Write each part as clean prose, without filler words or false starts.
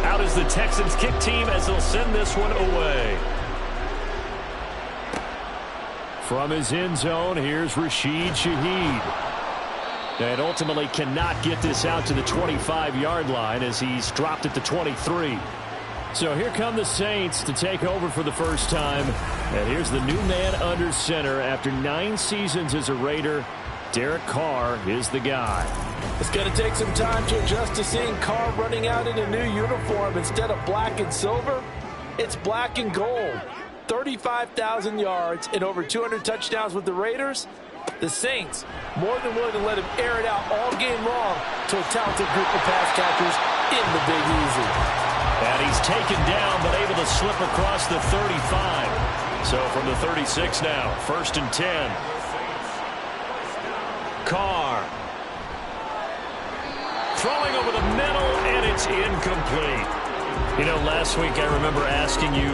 Out is the Texans kick team as they'll send this one away. From his end zone, here's Rashid Shaheed. And ultimately cannot get this out to the 25-yard line as he's dropped at the 23. So here come the Saints to take over for the first time. And here's the new man under center after 9 seasons as a Raider. Derek Carr is the guy. It's going to take some time to adjust to seeing Carr running out in a new uniform instead of black and silver. It's black and gold. 35,000 yards and over 200 touchdowns with the Raiders. The Saints more than willing to let him air it out all game long to a talented group of pass catchers in the Big Easy. And he's taken down but able to slip across the 35. So from the 36 now, 1st and 10. Carr. Throwing over the middle, and it's incomplete. You know, last week I remember asking you,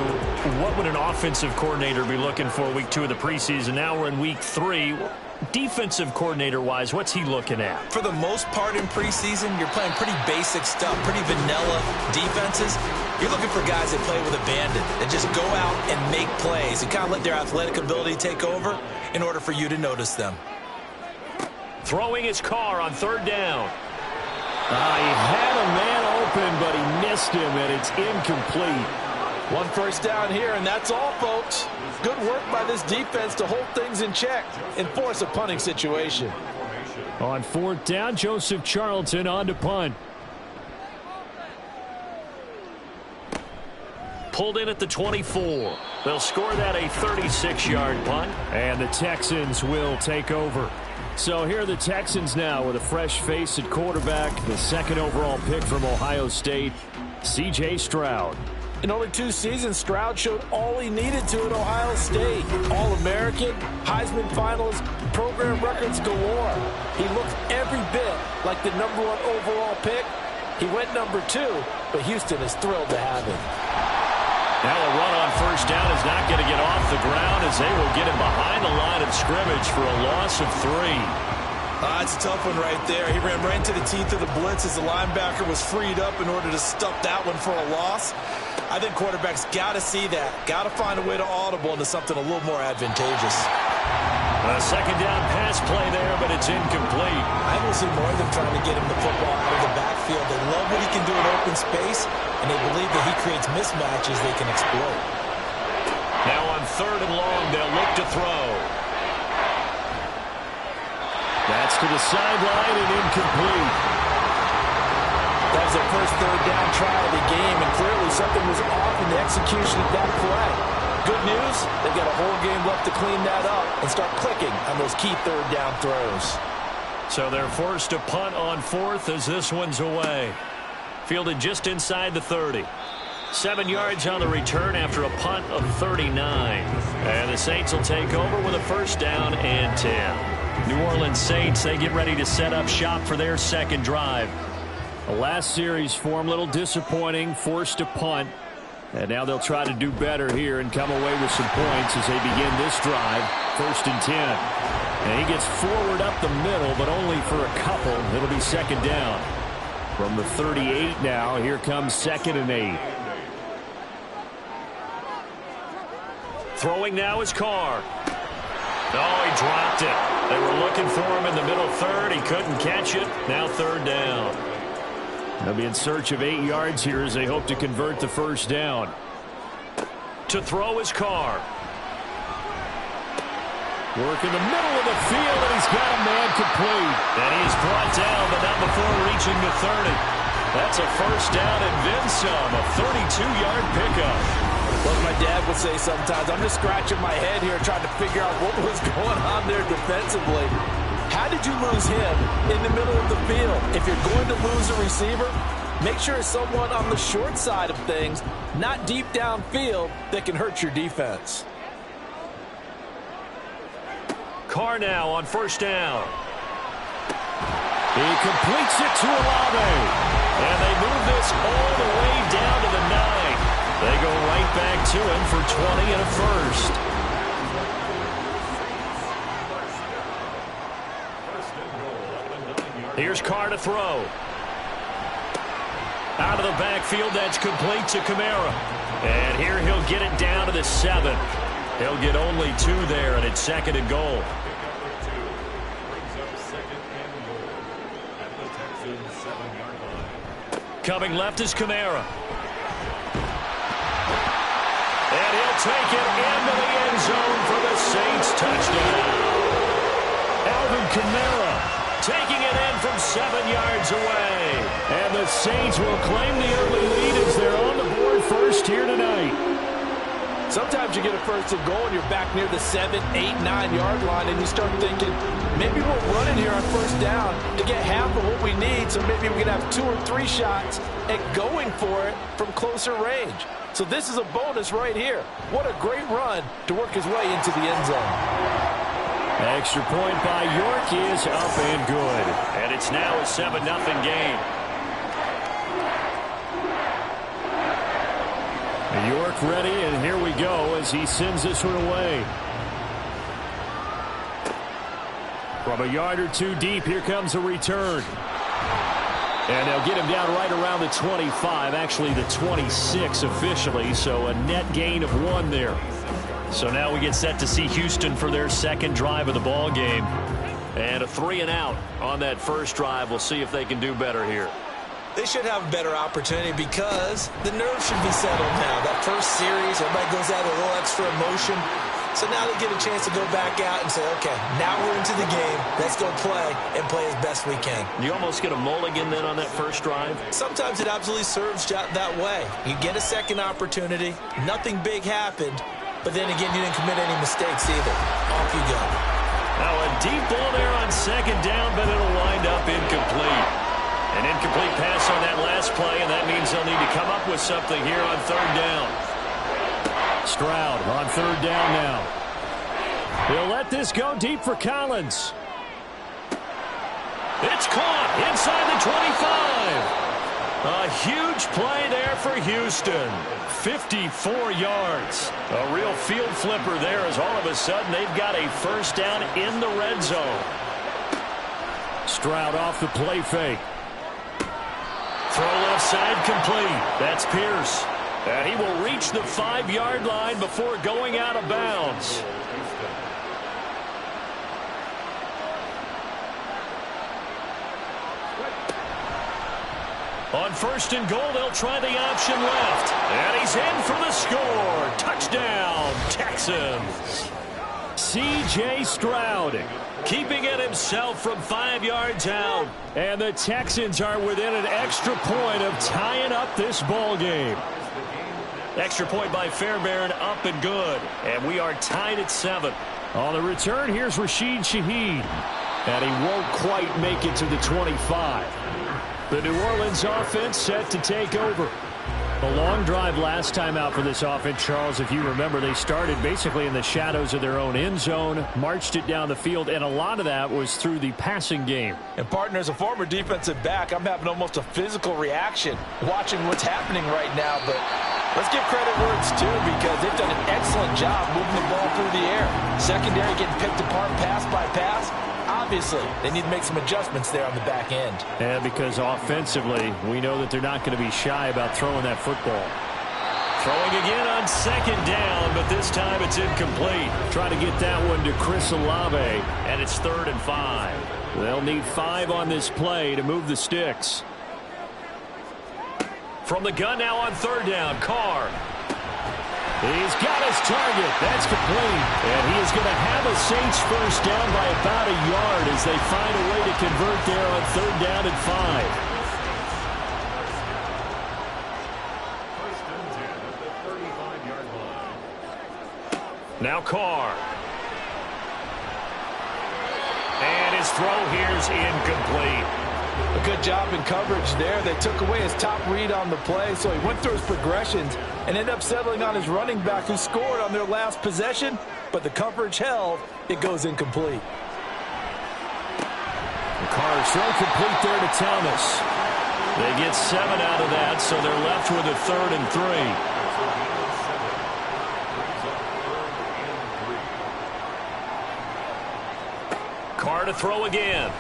what would an offensive coordinator be looking for week 2 of the preseason? Now we're in week 3. Defensive coordinator-wise, what's he looking at? For the most part in preseason, you're playing pretty basic stuff, pretty vanilla defenses. You're looking for guys that play with abandon, that just go out and make plays and kind of let their athletic ability take over in order for you to notice them. Throwing his Carr on 3rd down. He had a man open, but he missed him, and it's incomplete. 1 first down here, and that's all, folks. Good work by this defense to hold things in check and force a punting situation. On 4th down, Joseph Charlton on to punt. Pulled in at the 24. They'll score that a 36-yard punt. And the Texans will take over. So here are the Texans now with a fresh face at quarterback, the 2nd overall pick from Ohio State, C.J. Stroud. In only 2 seasons, Stroud showed all he needed to at Ohio State. All-American, Heisman finalist, program records galore. He looks every bit like the #1 overall pick. He went number 2, but Houston is thrilled to have him. Now a run on 1st down is not going to get off the ground as they will get him behind the line of scrimmage for a loss of 3. It's a tough one right there. He ran right into the teeth of the blitz as the linebacker was freed up in order to stuff that one for a loss. I think quarterbacks got to see that. Got to find a way to audible into something a little more advantageous. A 2nd down pass play there, but it's incomplete. I will see more of them trying to get him the football out of the backfield. They love what he can do in open space, and they believe that he creates mismatches they can exploit. Now on 3rd and long, they'll look to throw. That's to the sideline and incomplete. That was their first 3rd down try of the game, and clearly something was off in the execution of that play. Good news, they've got a whole game left to clean that up and start clicking on those key 3rd down throws. So they're forced to punt on 4th as this one's away. Fielded just inside the 30. 7 yards on the return after a punt of 39. And the Saints will take over with a 1st down and 10. New Orleans Saints, they get ready to set up shop for their 2nd drive. The last series for him, a little disappointing, forced to punt. And now they'll try to do better here and come away with some points as they begin this drive. 1st and 10. And he gets forward up the middle, but only for a couple. It'll be 2nd down. From the 38 now, here comes 2nd and 8. Throwing now is Carr. Oh, he dropped it. They were looking for him in the middle 3rd. He couldn't catch it. Now 3rd down. They'll be in search of 8 yards here as they hope to convert the 1st down. To throw is Carr. Work in the middle of the field, and he's got a man complete. And he is brought down, but not before reaching the 30. That's a 1st down and then some, a 32-yard pickup. What my dad would say sometimes, I'm just scratching my head here trying to figure out what was going on there defensively. How did you lose him in the middle of the field? If you're going to lose a receiver, make sure it's someone on the short side of things, not deep downfield, that can hurt your defense. Carr now on 1st down. He completes it to Olave. And they move this all the way down to the 9. They go right back to him for 20 and a 1st. Here's Carr to throw. Out of the backfield, that's complete to Kamara. And here he'll get it down to the 7. He'll get only 2 there, and it's 2nd and goal. Coming left is Kamara. And he'll take it into the end zone for the Saints touchdown. Alvin Kamara taking it in from 7 yards away. And the Saints will claim the early lead as they're on the board first here tonight. Sometimes you get a 1st and goal and you're back near the 7, 8, 9-yard line and you start thinking, maybe we're running here on 1st down to get half of what we need, so maybe we can have 2 or 3 shots at going for it from closer range. So this is a bonus right here. What a great run to work his way into the end zone. Extra point by York is up and good. And it's now a 7-0 game. York ready, and here we go as he sends this one away. From a yard or 2 deep, here comes a return. And they'll get him down right around the 25, actually the 26 officially, so a net gain of 1 there. So now we get set to see Houston for their 2nd drive of the ball game. And a 3-and-out on that first drive. We'll see if they can do better here. They should have a better opportunity because the nerves should be settled now. That first series, everybody goes out with a little extra emotion. So now they get a chance to go back out and say, okay, now we're into the game. Let's go play and play as best we can. You almost get a mulligan then on that first drive? Sometimes it absolutely serves that way. You get a 2nd opportunity. Nothing big happened. But then again, you didn't commit any mistakes either. Off you go. Now a deep ball there on 2nd down, but it'll wind up incomplete. An incomplete pass on that last play, and that means they'll need to come up with something here on 3rd down. Stroud on 3rd down now. He'll let this go deep for Collins. It's caught inside the 25. A huge play there for Houston. 54 yards. A real field flipper there as all of a sudden they've got a 1st down in the red zone. Stroud off the play fake. Throw left side complete. That's Pierce. And he will reach the 5-yard line before going out of bounds. On 1st and goal, they'll try the option left. And he's in for the score. Touchdown, Texans. C.J. Stroud keeping it himself from 5 yards out. And the Texans are within an extra point of tying up this ball game. Extra point by Fairbairn, up and good. And we are tied at 7. On the return, here's Rashid Shaheed. And he won't quite make it to the 25. The New Orleans offense set to take over. A long drive last time out for this offense, Charles. If you remember, they started basically in the shadows of their own end zone, marched it down the field, and a lot of that was through the passing game. And, partner, as a former defensive back, I'm having almost a physical reaction watching what's happening right now. But let's give credit where it's due because they've done an excellent job moving the ball through the air. Secondary getting picked apart pass by pass. Obviously, they need to make some adjustments there on the back end. And because offensively, we know that they're not going to be shy about throwing that football. Throwing again on 2nd down, but this time it's incomplete. Try to get that one to Chris Olave. And it's 3rd and 5. They'll need 5 on this play to move the sticks. From the gun now on 3rd down, Carr. He's got his target. That's complete. And he is going to have a Saints 1st down by about a yard as they find a way to convert there on 3rd down and 5. Now Carr. And his throw here's incomplete. A good job in coverage there. They took away his top read on the play, so he went through his progressions and ended up settling on his running back who scored on their last possession, but the coverage held. It goes incomplete. The Carr throw complete there to Thomas. They get 7 out of that, so they're left with a 3rd and 3. Carr to throw again.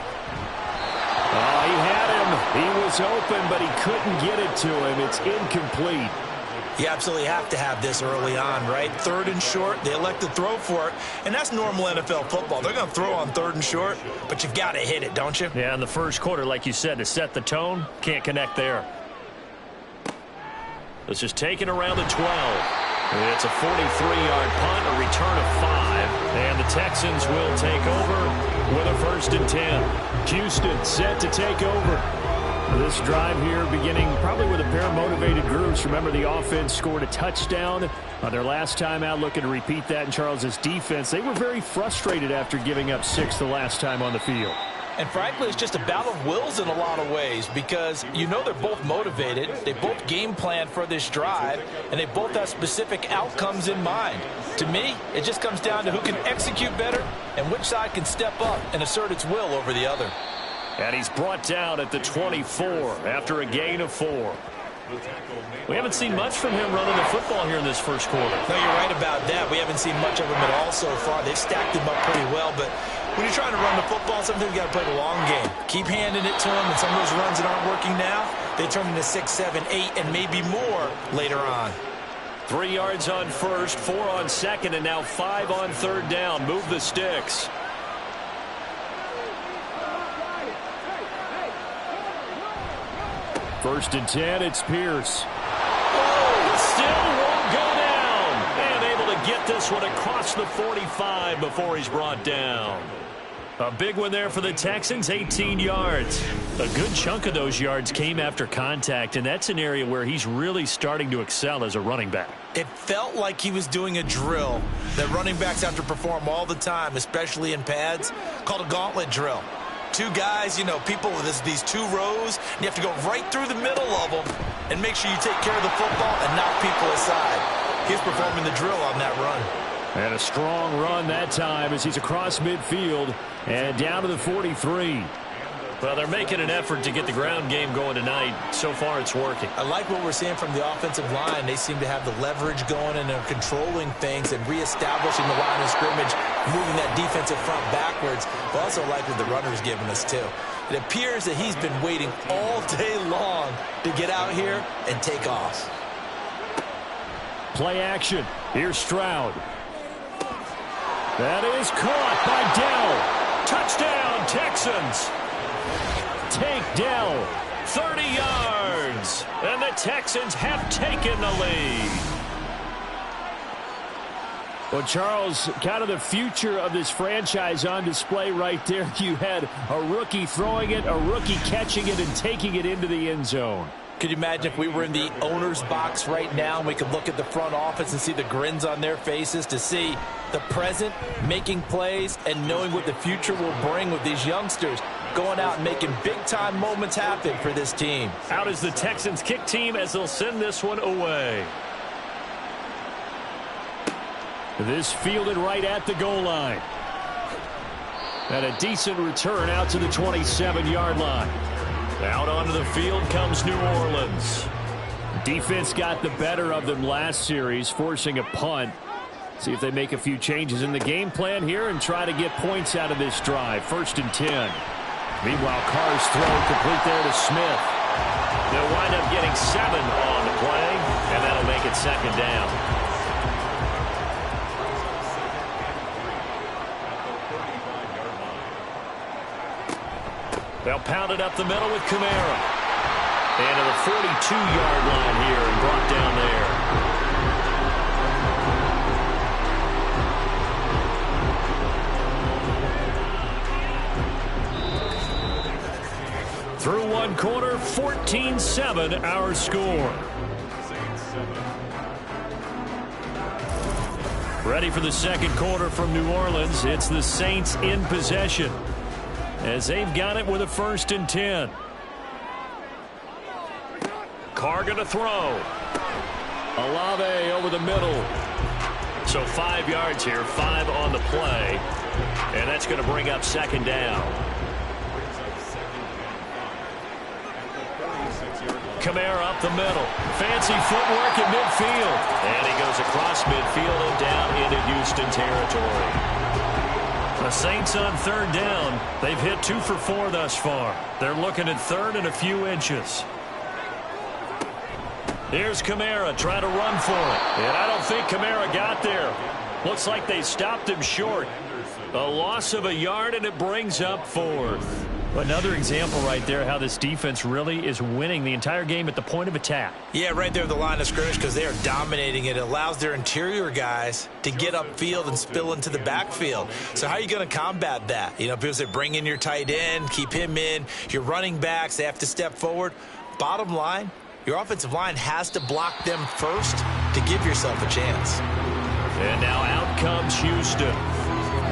Oh, he had him. He was open, but he couldn't get it to him. It's incomplete. You absolutely have to have this early on, right? 3rd and short, they elect to throw for it, and that's normal NFL football. They're going to throw on 3rd and short, but you've got to hit it, don't you? Yeah, in the first quarter, like you said, to set the tone, can't connect there. This is taken around the 12. It's a 43-yard punt, a return of 5, and the Texans will take over with a 1st and 10. Houston set to take over. This drive here beginning probably with a pair of motivated groups. Remember, the offense scored a touchdown on their last time out, looking to repeat that in Charles's defense. They were very frustrated after giving up 6 the last time on the field. And frankly, it's just a battle of wills in a lot of ways because you know they're both motivated. They both game plan for this drive, and they both have specific outcomes in mind. To me, it just comes down to who can execute better and which side can step up and assert its will over the other. And he's brought down at the 24 after a gain of 4. We haven't seen much from him running the football here in this first quarter. No, you're right about that. We haven't seen much of him at all so far. They've stacked him up pretty well, but when you're trying to run the football, sometimes you got to play the long game. Keep handing it to him, and some of those runs that aren't working now, they turn into 6, 7, 8, and maybe more later on. 3 yards on 1st, 4 on 2nd, and now 5 on 3rd down. Move the sticks. First and 10, it's Pierce. Oh, still won't go down. And able to get this one across the 45 before he's brought down. A big one there for the Texans, 18 yards. A good chunk of those yards came after contact, and that's an area where he's really starting to excel as a running back. It felt like he was doing a drill that running backs have to perform all the time, especially in pads, called a gauntlet drill. 2 guys, you know, people with these 2 rows, and you have to go right through the middle of them and make sure you take care of the football and knock people aside. He's performing the drill on that run. And a strong run that time as he's across midfield and down to the 43. Well, they're making an effort to get the ground game going tonight. So far, it's working. I like what we're seeing from the offensive line. They seem to have the leverage going, and they're controlling things and reestablishing the line of scrimmage, moving that defensive front backwards. But also like what the runner's giving us, too. It appears that he's been waiting all day long to get out here and take off. Play action. Here's Stroud. That is caught by Dell. Touchdown, Texans. Take Dell. 30 yards. And the Texans have taken the lead. Well, Charles, kind of the future of this franchise on display right there. You had a rookie throwing it, a rookie catching it, and taking it into the end zone. Could you imagine if we were in the owner's box right now and we could look at the front office and see the grins on their faces to see the present making plays and knowing what the future will bring with these youngsters going out and making big-time moments happen for this team. Out is the Texans kick team as they'll send this one away. This fielded right at the goal line. And a decent return out to the 27-yard line. Out onto the field comes New Orleans. Defense got the better of them last series, forcing a punt. See if they make a few changes in the game plan here and try to get points out of this drive. 1st and 10. Meanwhile, Carr's throw complete there to Smith. They'll wind up getting 7 on the play, and that'll make it 2nd down. They'll pound it up the middle with Kamara. And to the 42-yard line here and brought down there. Through one quarter, 14-7 our score. Ready for the second quarter from New Orleans. It's the Saints in possession, as they've got it with a 1st and 10. Carr going to throw. Olave over the middle. So 5 yards here, 5 on the play. And that's going to bring up 2nd down. Kamara up the middle. Fancy footwork in midfield. And he goes across midfield and down into Houston territory. The Saints on third down. They've hit 2 for 4 thus far. They're looking at third and a few inches. Here's Kamara trying to run for it. And I don't think Kamara got there. Looks like they stopped him short. A loss of a yard, and it brings up fourth. Another example right there how this defense really is winning the entire game at the point of attack. Yeah, right there at the line of scrimmage because they are dominating it. It allows their interior guys to get upfield and spill into the backfield. So how are you going to combat that? You know, people say bring in your tight end, keep him in. Your running backs, they have to step forward. Bottom line, your offensive line has to block them first to give yourself a chance. And now out comes Houston.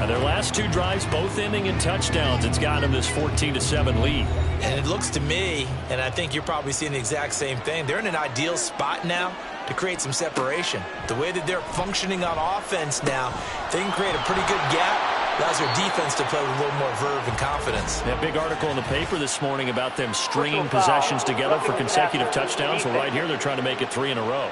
Their last 2 drives both ending in touchdowns. It's got them this 14-7 lead. And it looks to me, and I think you're probably seeing the exact same thing, they're in an ideal spot now to create some separation. The way that they're functioning on offense now, they can create a pretty good gap. Allows their defense to play with a little more verve and confidence. That big article in the paper this morning about them stringing possessions together for consecutive touchdowns. Well, right here they're trying to make it 3 in a row.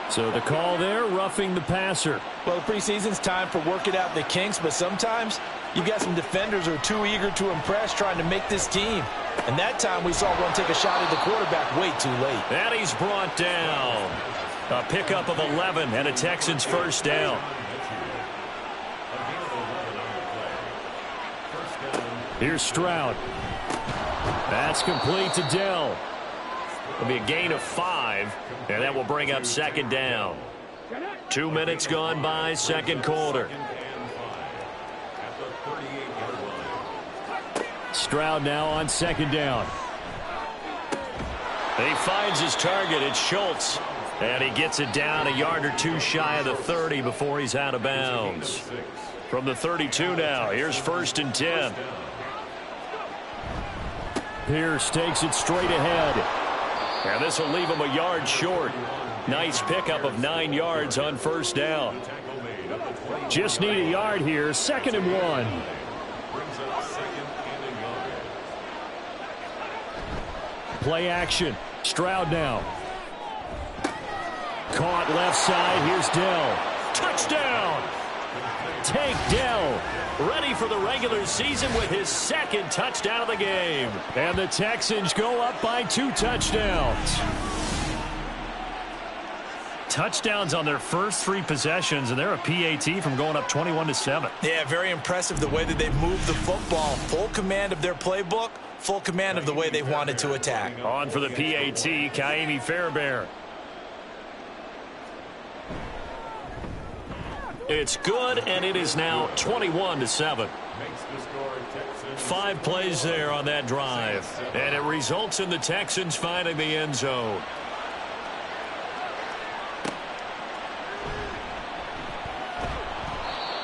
So the call there, roughing the passer. Well, the preseason's time for working out the kinks, but sometimes you've got some defenders who are too eager to impress trying to make this team. And that time we saw one take a shot at the quarterback way too late. And he's brought down. A pickup of 11 and a Texans first down. Here's Stroud. That's complete to Dell. It'll be a gain of 5, and that will bring up second down. 2 minutes gone by, second quarter. Stroud now on second down. He finds his target. It's Schultz. And he gets it down a yard or 2 shy of the 30 before he's out of bounds. From the 32 now, here's 1st and 10. Pierce takes it straight ahead. And this will leave him a yard short. Nice pickup of 9 yards on first down. Just need a yard here. 2nd and 1. Play action. Stroud now. Caught left side. Here's Dell. Touchdown. Tank Dell. Ready for the regular season with his 2nd touchdown of the game. And the Texans go up by 2 touchdowns. Touchdowns on their first 3 possessions, and they're a PAT from going up 21-7. Yeah, very impressive the way that they moved the football. Full command of their playbook, full command of the way they wanted to attack. On for the PAT, Kaimi Fairbairn. It's good, and it is now 21-7. 5 plays there on that drive, and it results in the Texans finding the end zone.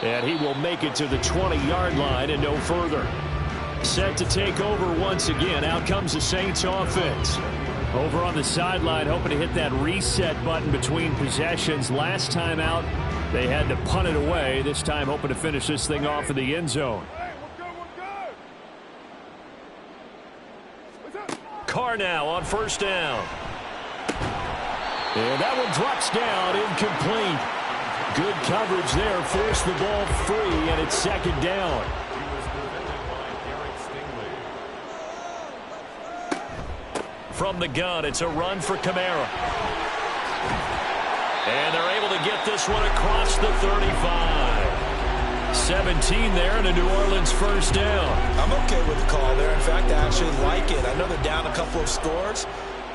And he will make it to the 20-yard line and no further. Set to take over once again. Out comes the Saints offense. Over on the sideline, hoping to hit that reset button between possessions. Last time out, they had to punt it away. This time hoping to finish this thing off in the end zone. Carr now on first down. And that one drops down, incomplete. Good coverage there, forced the ball free, and it's second down. From the gun, it's a run for Kamara. And they're able to get this one across the 35. 17 there and a New Orleans first down. I'm okay with the call there. In fact, I actually like it. I know they're down a couple of scores,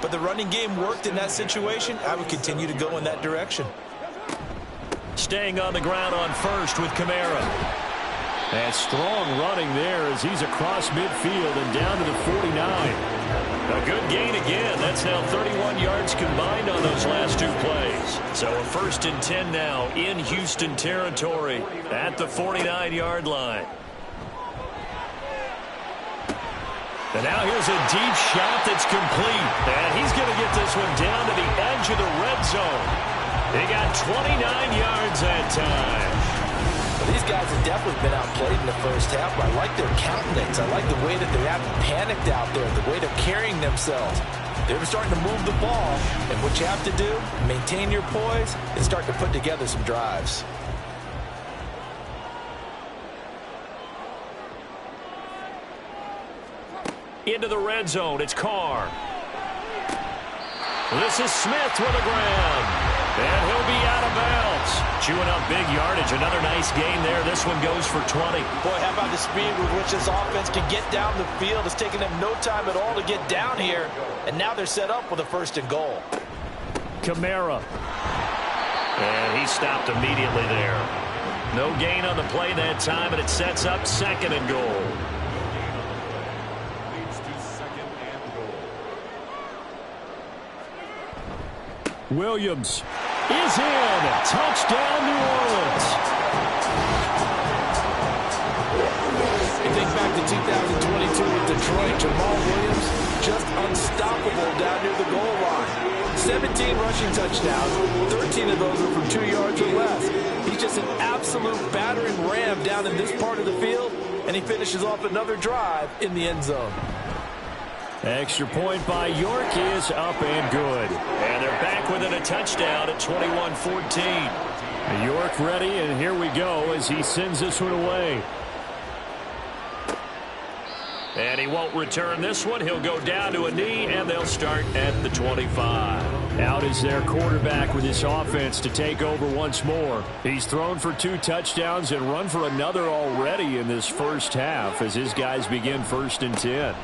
but the running game worked in that situation. I would continue to go in that direction. Staying on the ground on first with Kamara. And strong running there as he's across midfield and down to the 49. A good gain again. That's now 31 yards combined on those last 2 plays. So a 1st and 10 now in Houston territory at the 49-yard line. And now here's a deep shot that's complete. And he's going to get this one down to the edge of the red zone. They got 29 yards that time. Well, these guys have definitely been outplayed in the first half, but I like their countenance. I like the way that they haven't panicked out there, the way they're carrying themselves. They're starting to move the ball, and what you have to do, maintain your poise and start to put together some drives. into the red zone. It's Carr. This is Smith with a grab. And he'll be out of bounds. Chewing up big yardage. Another nice gain there. This one goes for 20. Boy, how about the speed with which this offense can get down the field? It's taken them no time at all to get down here. And now they're set up with a 1st and goal. Kamara. And he stopped immediately there. No gain on the play that time, and it sets up 2nd and goal. Williams is in. Touchdown, New Orleans. You think back to 2022 with Detroit, Jamal Williams just unstoppable down near the goal line. 17 rushing touchdowns, 13 of those are from 2 yards or less. He's just an absolute battering ram down in this part of the field, and he finishes off another drive in the end zone. Extra point by York is up and good. And they're back within a touchdown at 21-14. York ready, and here we go as he sends this one away. And he won't return this one. He'll go down to a knee, and they'll start at the 25. Out is their quarterback with his offense to take over once more. He's thrown for 2 touchdowns and run for another already in this first half as his guys begin 1st and 10.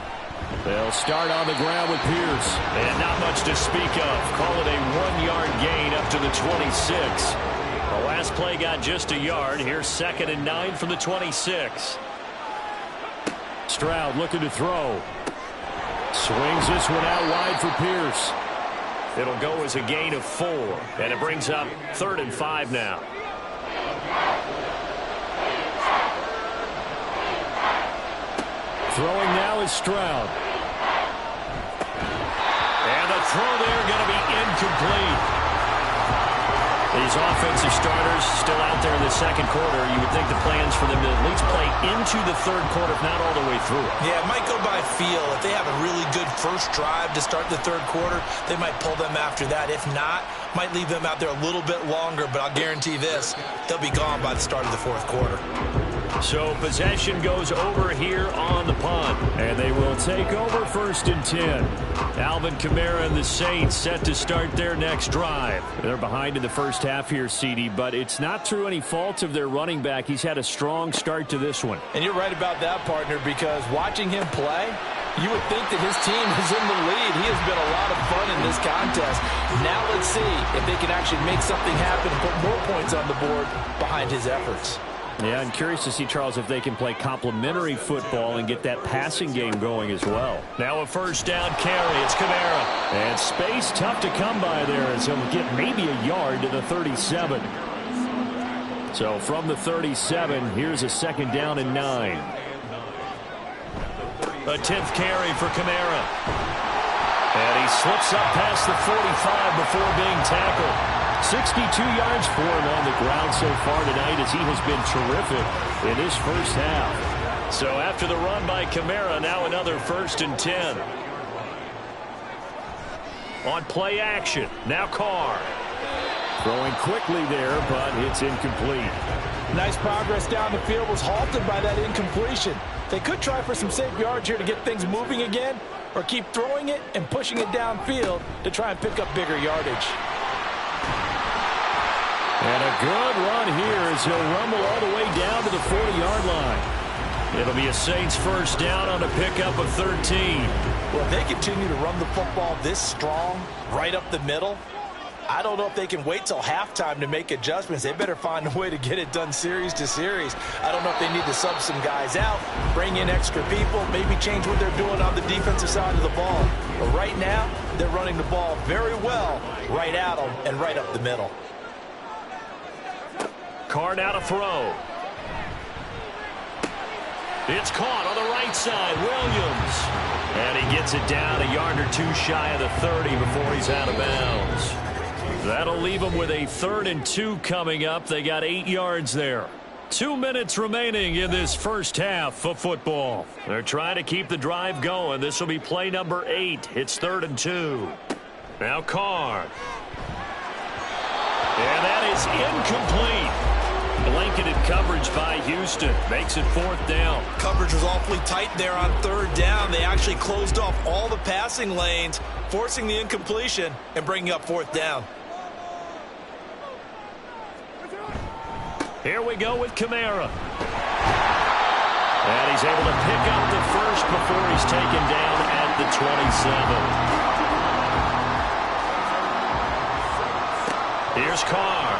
They'll start on the ground with Pierce. And not much to speak of. Call it a 1-yard gain up to the 26. The last play got just a yard. Here's 2nd and 9 from the 26. Stroud looking to throw. Swings this one out wide for Pierce. It'll go as a gain of 4. And it brings up 3rd and 5 now. Throwing now is Stroud. And the throw there going to be incomplete. These offensive starters still out there in the 2nd quarter. You would think the plans for them to at least play into the 3rd quarter, if not all the way through it. Yeah, it might go by feel. If they have a really good first drive to start the 3rd quarter, they might pull them after that. If not, might leave them out there a little bit longer, but I'll guarantee this, they'll be gone by the start of the 4th quarter. So possession goes over here on the punt. And they will take over 1st and 10. Alvin Kamara and the Saints set to start their next drive. They're behind in the first half here, CD, but it's not through any fault of their running back. He's had a strong start to this one. And you're right about that, partner, because watching him play, you would think that his team is in the lead. He has been a lot of fun in this contest. Now let's see if they can actually make something happen and put more points on the board behind his efforts. Yeah, I'm curious to see, Charles, if they can play complementary football and get that passing game going as well. Now a 1st down carry. It's Kamara. And space tough to come by there as he'll get maybe a yard to the 37. So from the 37, here's a 2nd down and 9. A 10th carry for Kamara. And he slips up past the 45 before being tackled. 62 yards for him on the ground so far tonight as he has been terrific in this first half. So after the run by Kamara, now another 1st and 10. On play action, now Carr. Throwing quickly there, but it's incomplete. Nice progress down the field, was halted by that incompletion. They could try for some safe yards here to get things moving again, or keep throwing it and pushing it downfield to try and pick up bigger yardage. And a good run here as he'll rumble all the way down to the 40-yard line. It'll be a Saints 1st down on a pickup of 13. Well, if they continue to run the football this strong, right up the middle, I don't know if they can wait till halftime to make adjustments. They better find a way to get it done series to series. I don't know if they need to sub some guys out, bring in extra people, maybe change what they're doing on the defensive side of the ball. But right now, they're running the ball very well right at them and right up the middle. Carr now to throw. It's caught on the right side. Williams. And he gets it down a yard or 2 shy of the 30 before he's out of bounds. That'll leave them with a 3rd and 2 coming up. They got 8 yards there. 2 minutes remaining in this first half of football. They're trying to keep the drive going. This will be play number 8. It's 3rd and 2. Now Carr. And that is incomplete. Blanketed coverage by Houston. Makes it 4th down. Coverage was awfully tight there on 3rd down. They actually closed off all the passing lanes, forcing the incompletion and bringing up 4th down. Here we go with Kamara. And he's able to pick up the first before he's taken down at the 27. Here's Carr.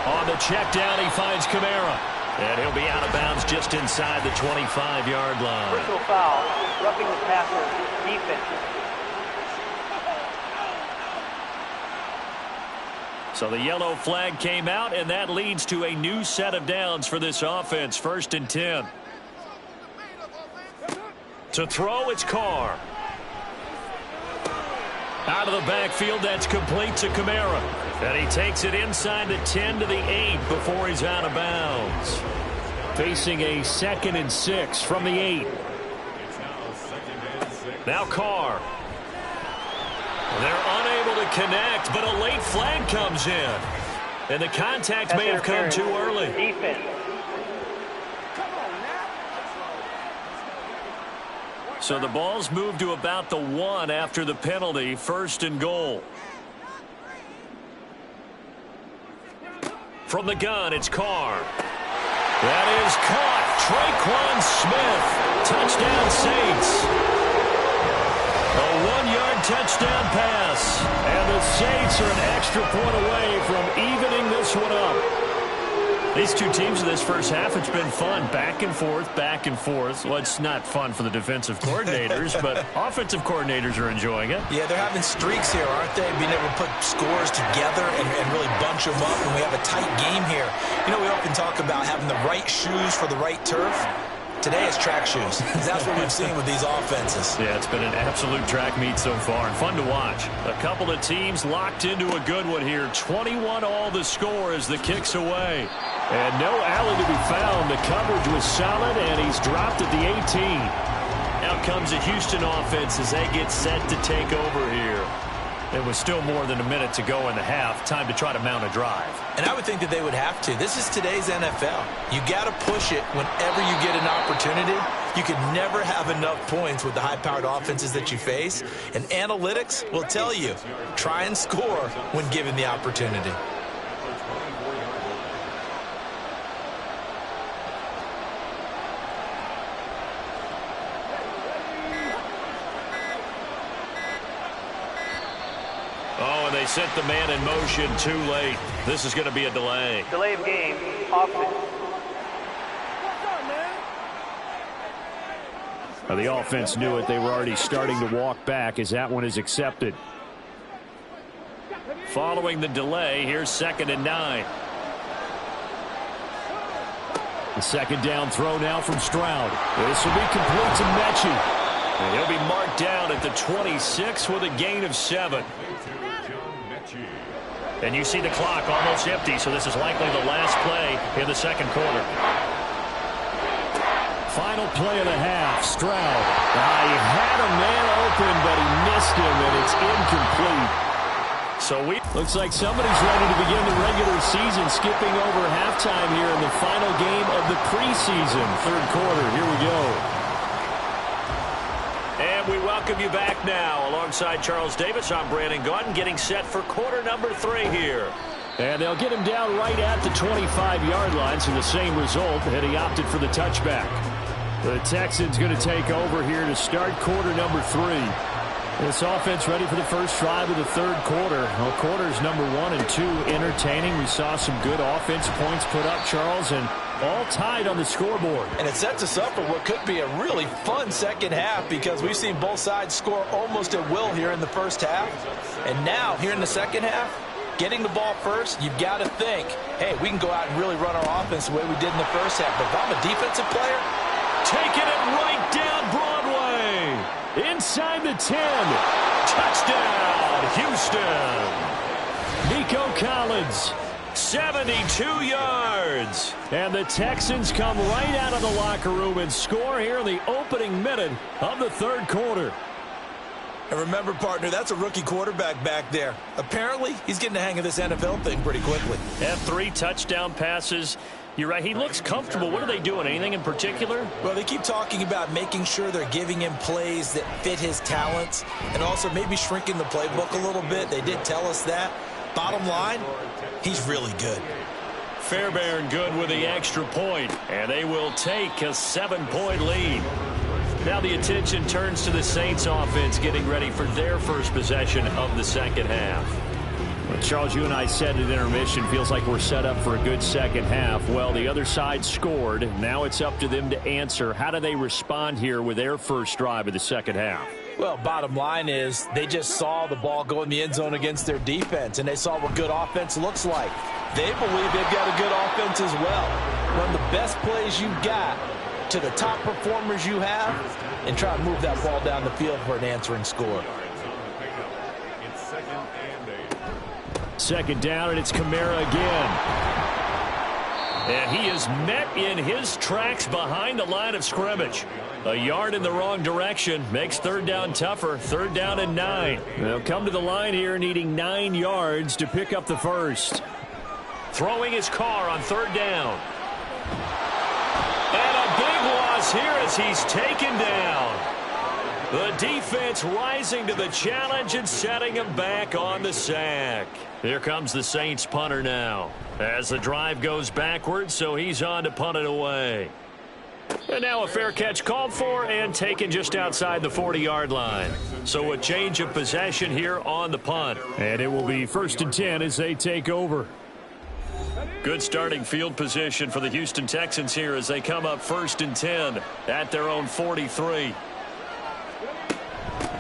On the check down, he finds Kamara. And he'll be out of bounds just inside the 25-yard line. Personal foul, roughing the passer, defense. So the yellow flag came out, and that leads to a new set of downs for this offense. 1st and 10. To throw, it's Carr. Out of the backfield, that's complete to Kamara. And he takes it inside the 10 to the 8 before he's out of bounds. Facing a 2nd and 6 from the 8. Now Carr. They're unable to connect, but a late flag comes in. And the contact may have come too early. Defense. So the ball's moved to about the 1 after the penalty. 1st and goal. From the gun, it's Carr. That is caught. Traquan Smith. Touchdown Saints. A 1-yard touchdown pass. And the Saints are an extra point away from evening this one up. These two teams in this first half, it's been fun. Back and forth, back and forth. Well, it's not fun for the defensive coordinators, but offensive coordinators are enjoying it. Yeah, they're having streaks here, aren't they? Being able to put scores together and really bunch them up, and we have a tight game here. You know, we often talk about having the right shoes for the right turf. Today it's track shoes. That's what we've seen with these offenses. Yeah, it's been an absolute track meet so far, and fun to watch. A couple of teams locked into a good one here. 21-all the score as the kick's away. And no alley to be found. The coverage was solid, and he's dropped at the 18. Now comes the Houston offense as they get set to take over here. There was still more than a minute to go in the half. Time to try to mount a drive. And I would think that they would have to. This is today's NFL. You got to push it whenever you get an opportunity. You could never have enough points with the high-powered offenses that you face. And analytics will tell you, try and score when given the opportunity. Oh, and they sent the man in motion too late. This is going to be a delay. Delay of game, offense. Now, the offense knew it. They were already starting to walk back as that one is accepted. Following the delay, here's 2nd and 9. The 2nd down throw now from Stroud. This will be complete to Mechie. And he'll be marked down at the 26 with a gain of 7. And you see the clock almost empty, so this is likely the last play in the 2nd quarter. Final play of the half, Stroud. He had a man open, but he missed him, and it's incomplete. So looks like somebody's ready to begin the regular season, skipping over halftime here in the final game of the preseason. 3rd quarter, here we go. And we welcome you back now. Alongside Charles Davis, I'm Brandon Gaudin, getting set for quarter number 3 here. And they'll get him down right at the 25-yard line, so the same result, and he opted for the touchback. The Texans going to take over here to start quarter number 3. This offense ready for the first drive of the 3rd quarter. Well, quarters number 1 and 2 entertaining. We saw some good offense points put up, Charles, and all tied on the scoreboard. And it sets us up for what could be a really fun second half because we've seen both sides score almost at will here in the first half. And now, here in the second half, getting the ball first, you've got to think, hey, we can go out and really run our offense the way we did in the first half. But if I'm a defensive player, taking it right down Broadway. Inside the 10. Touchdown, Houston. Nico Collins. 72 yards. And the Texans come right out of the locker room and score here in the opening minute of the 3rd quarter. And remember, partner, that's a rookie quarterback back there. Apparently, he's getting the hang of this NFL thing pretty quickly. Had 3 touchdown passes. You're right. He looks comfortable. What are they doing? Anything in particular? Well, they keep talking about making sure they're giving him plays that fit his talents and also maybe shrinking the playbook a little bit. They did tell us that. Bottom line, he's really good. Fairbairn good with the extra point, and they will take a 7-point lead. Now the attention turns to the Saints offense getting ready for their first possession of the second half. Well, Charles, you and I said at intermission, feels like we're set up for a good second half. Well, the other side scored. Now it's up to them to answer. How do they respond here with their first drive of the second half? Well, bottom line is they just saw the ball go in the end zone against their defense, and they saw what good offense looks like. They believe they've got a good offense as well. Run the best plays you've got to the top performers you have and try to move that ball down the field for an answering score. Second down, and it's Kamara again. And he is met in his tracks behind the line of scrimmage. A yard in the wrong direction makes third down tougher. Third down and 9. They'll come to the line here needing 9 yards to pick up the first. Throwing his car on third down. And a big loss here as he's taken down. The defense rising to the challenge and setting him back on the sack. Here comes the Saints punter now as the drive goes backwards, so he's on to punt it away. And now a fair catch called for and taken just outside the 40-yard line. So a change of possession here on the punt. And it will be 1st and 10 as they take over. Good starting field position for the Houston Texans here as they come up 1st and 10 at their own 43.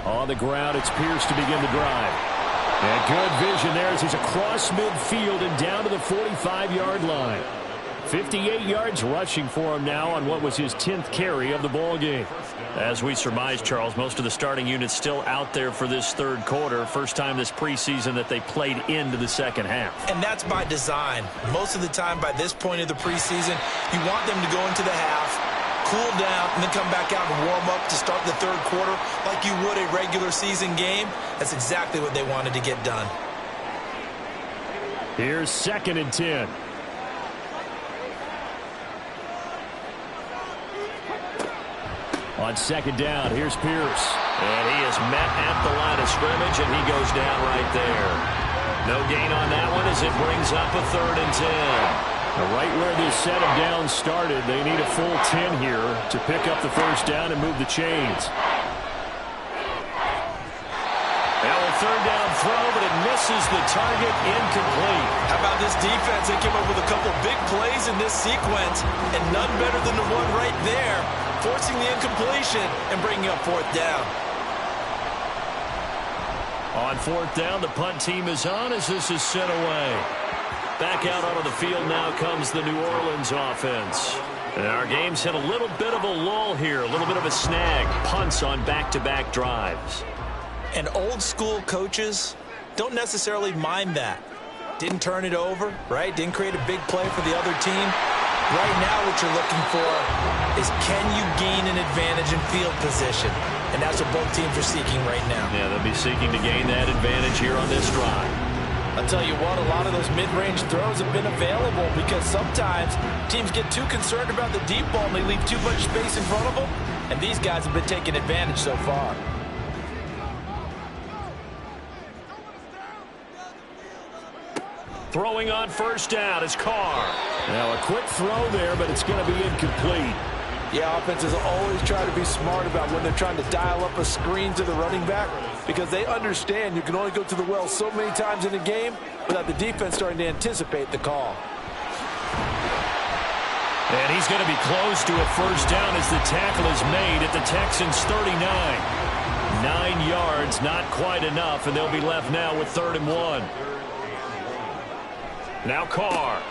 On the ground, it's Pierce to begin the drive. And good vision there as he's across midfield and down to the 45-yard line. 58 yards rushing for him now on what was his 10th carry of the ball game. As we surmise, Charles, most of the starting units still out there for this third quarter. First time this preseason that they played into the second half. And that's by design. Most of the time by this point of the preseason, you want them to go into the half, cool down, and then come back out and warm up to start the third quarter like you would a regular season game. That's exactly what they wanted to get done. Here's 2nd and 10. On 2nd down, here's Pierce. And he is met at the line of scrimmage, and he goes down right there. No gain on that one as it brings up a 3rd and 10. Now right where this set of downs started, they need a full 10 here to pick up the first down and move the chains. Now a 3rd down throw, but it misses the target, incomplete. How about this defense? They came up with a couple big plays in this sequence, and none better than the one right there, forcing the incompletion and bringing up 4th down. On 4th down, the punt team is on as this is sent away. Back out onto the field now comes the New Orleans offense. And our game's hit a little bit of a lull here, a little bit of a snag. Punts on back-to-back drives. And old school coaches don't necessarily mind that. Didn't turn it over, right? Didn't create a big play for the other team. Right now what you're looking for is can you gain an advantage in field position? And that's what both teams are seeking right now. Yeah, they'll be seeking to gain that advantage here on this drive. I'll tell you what, a lot of those mid-range throws have been available because sometimes teams get too concerned about the deep ball and they leave too much space in front of them. And these guys have been taking advantage so far. Throwing on 1st down is Carr. Now a quick throw there, but it's going to be incomplete. Yeah, offenses always try to be smart about when they're trying to dial up a screen to the running back because they understand you can only go to the well so many times in a game without the defense starting to anticipate the call. And he's going to be close to a 1st down as the tackle is made at the Texans' 39. 9 yards, not quite enough, and they'll be left now with 3rd and 1. Now Carr.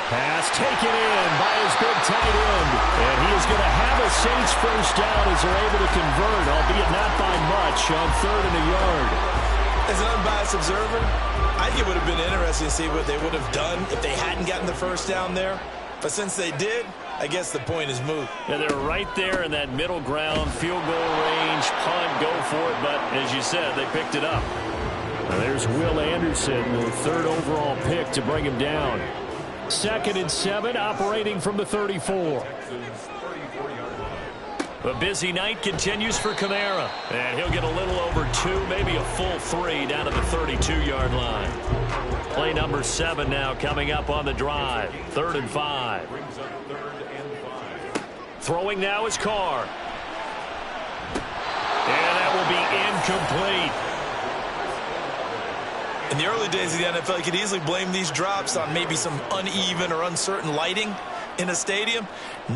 Pass taken in by his big tight end. And he is going to have a Saints first down as they're able to convert, albeit not by much, on 3rd and a yard. As an unbiased observer, I think it would have been interesting to see what they would have done if they hadn't gotten the first down there. But since they did, I guess the point is moot. Yeah, they're right there in that middle ground, field goal range, punt, go for it. But as you said, they picked it up. There's Will Anderson, the third overall pick to bring him down. 2nd and 7, operating from the 34. A busy night continues for Kamara. And he'll get a little over 2, maybe a full 3 down to the 32-yard line. Play number 7 now coming up on the drive. 3rd and 5. Throwing now is Carr. And that will be incomplete. In the early days of the NFL, you could easily blame these drops on maybe some uneven or uncertain lighting in a stadium.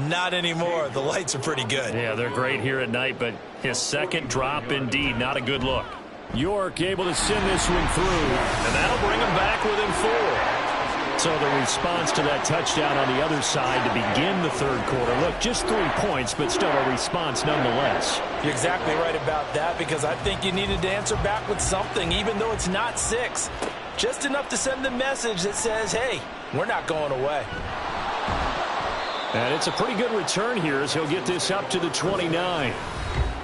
Not anymore. The lights are pretty good. Yeah, they're great here at night, but his second drop, indeed, not a good look. York able to send this one through. And that'll bring him back within 4. So the response to that touchdown on the other side to begin the third quarter. Look, just 3 points, but still a response nonetheless. You're exactly right about that, because I think you needed to answer back with something, even though it's not 6. Just enough to send the message that says, hey, we're not going away. And it's a pretty good return here as he'll get this up to the 29.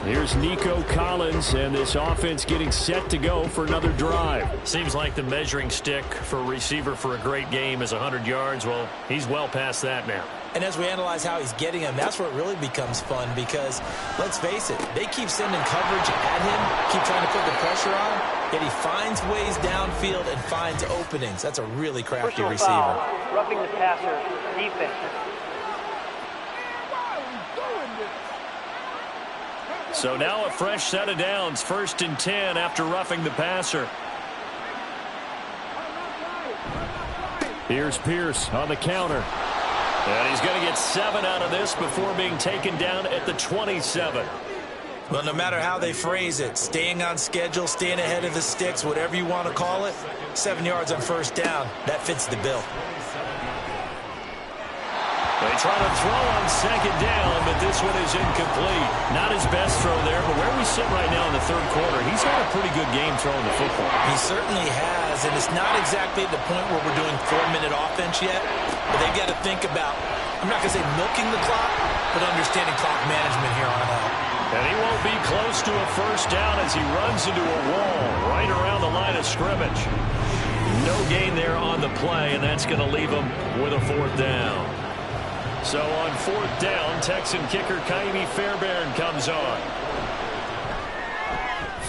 Here's Nico Collins, and this offense getting set to go for another drive. Seems like the measuring stick for a receiver for a great game is 100 yards. Well, he's well past that now. And as we analyze how he's getting him, that's where it really becomes fun, because, let's face it, they keep sending coverage at him, keep trying to put the pressure on him, yet he finds ways downfield and finds openings. That's a really crafty Personal receiver. foul, roughing the passer, defense. So now a fresh set of downs, 1st and 10 after roughing the passer. Here's Pierce on the counter. And he's going to get 7 out of this before being taken down at the 27. Well, no matter how they phrase it, staying on schedule, staying ahead of the sticks, whatever you want to call it, 7 yards on 1st down, that fits the bill. They try to throw on 2nd down, but this one is incomplete. Not his best throw there, but where we sit right now in the 3rd quarter, he's got a pretty good game throwing the football. He certainly has, and it's not exactly at the point where we're doing 4-minute offense yet, but they've got to think about, I'm not going to say milking the clock, but understanding clock management here on out. And he won't be close to a 1st down as he runs into a wall right around the line of scrimmage. No gain there on the play, and that's going to leave him with a 4th down. So on 4th down, Texan kicker Kaimi Fairbairn comes on.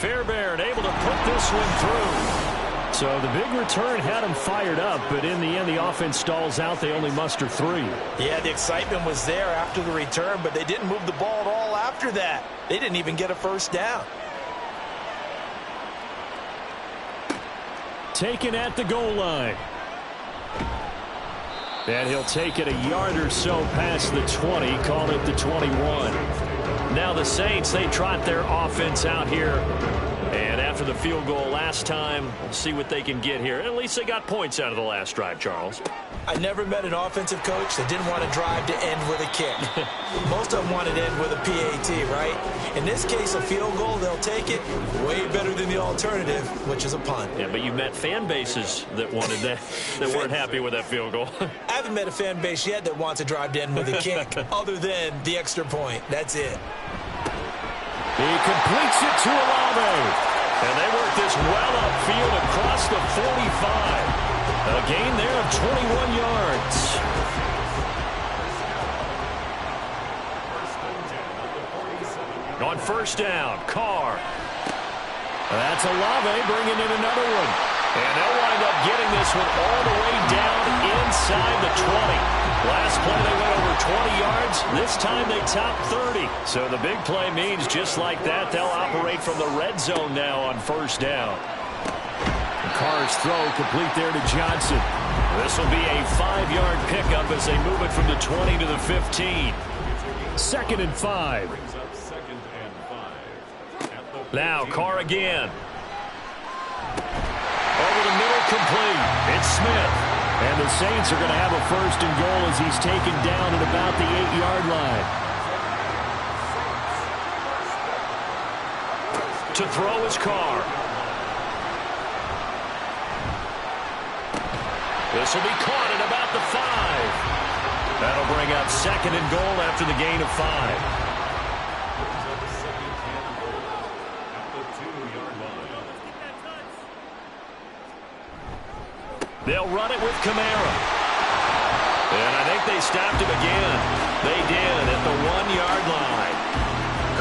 Fairbairn able to put this one through. So the big return had him fired up, but in the end the offense stalls out. They only muster 3. Yeah, the excitement was there after the return, but they didn't move the ball at all after that. They didn't even get a 1st down. Taken at the goal line. And he'll take it a yard or so past the 20, call it the 21. Now the Saints, they trot their offense out here. And after the field goal last time, we'll see what they can get here. At least they got points out of the last drive, Charles. I never met an offensive coach that didn't want to drive to end with a kick. Most of them wanted to end with a PAT, right? In this case, a field goal, they'll take it. Way better than the alternative, which is a punt. Yeah, but you met fan bases that wanted that, that weren't happy with that field goal. I haven't met a fan base yet that wants to drive to end with a kick, other than the extra point. That's it. He completes it to Olave. And they work this well upfield across the 45. A gain there of 21 yards. On 1st down, Carr. That's Olave bringing in another one. And they'll wind up getting this one all the way down inside the 20. Last play they went over 20 yards. This time they top 30. So the big play means just like that, they'll operate from the red zone now on 1st down. Carr's throw complete there to Johnson. This will be a 5-yard pickup as they move it from the 20 to the 15. 2nd and 5. Now Carr again. Over the middle, complete. It's Smith. And the Saints are going to have a 1st and goal as he's taken down at about the 8-yard line. To throw is Carr. This will be caught at about the 5. That'll bring up 2nd and goal after the gain of 5. They'll run it with Kamara. And I think they stopped him again. They did at the 1-yard line.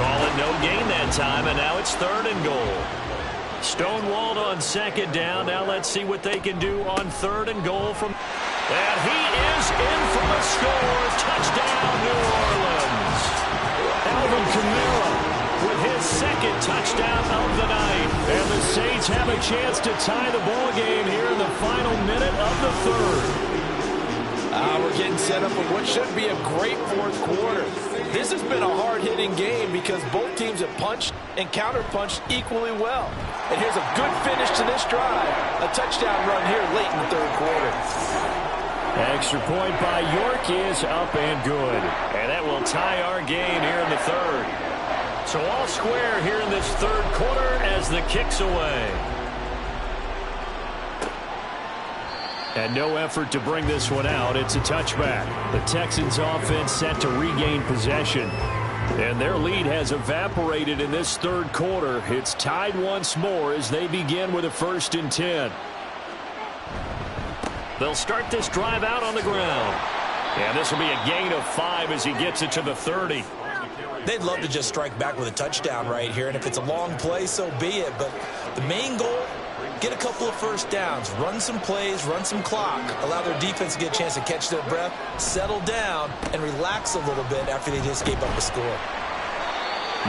Call it no gain that time, and now it's 3rd and goal. Stonewalled on 2nd down. Now let's see what they can do on 3rd and goal from... And he is in for the score. Touchdown, New Orleans. Alvin Kamara with his 2nd touchdown of the night. And the Saints have a chance to tie the ball game here in the final minute of the 3rd. We're getting set up for what should be a great 4th quarter. This has been a hard-hitting game because both teams have punched and counter-punched equally well. And here's a good finish to this drive. A touchdown run here late in the 3rd quarter. Extra point by York is up and good. And that will tie our game here in the 3rd. So all square here in this 3rd quarter as the kick's away. And no effort to bring this one out. It's a touchback. The Texans offense set to regain possession. And their lead has evaporated in this 3rd quarter. It's tied once more as they begin with a 1st and 10. They'll start this drive out on the ground. And this will be a gain of 5 as he gets it to the 30. They'd love to just strike back with a touchdown right here, and if it's a long play, so be it. But the main goal, get a couple of 1st downs, run some plays, run some clock, allow their defense to get a chance to catch their breath, settle down, and relax a little bit after they just gave up a score.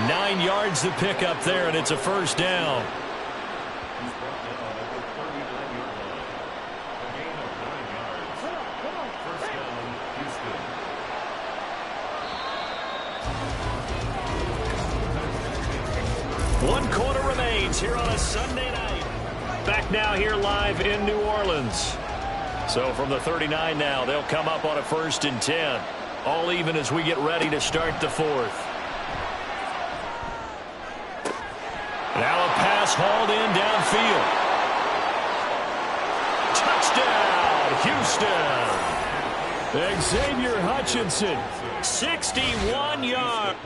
9 yards to pick up there, and it's a 1st down. One quarter remains here on a Sunday night. Back now here live in New Orleans. So from the 39 now, they'll come up on a 1st and 10. All even as we get ready to start the 4th. Now a pass hauled in downfield. Touchdown, Houston. Xavier Hutchinson. 61 yards.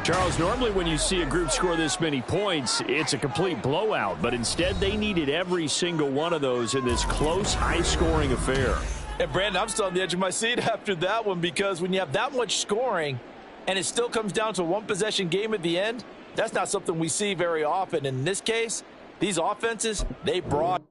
Charles, normally when you see a group score this many points, it's a complete blowout. But instead, they needed every single one of those in this close, high-scoring affair. And, Brandon, I'm still on the edge of my seat after that one because when you have that much scoring and it still comes down to a one-possession game at the end, that's not something we see very often. In this case, these offenses, they brought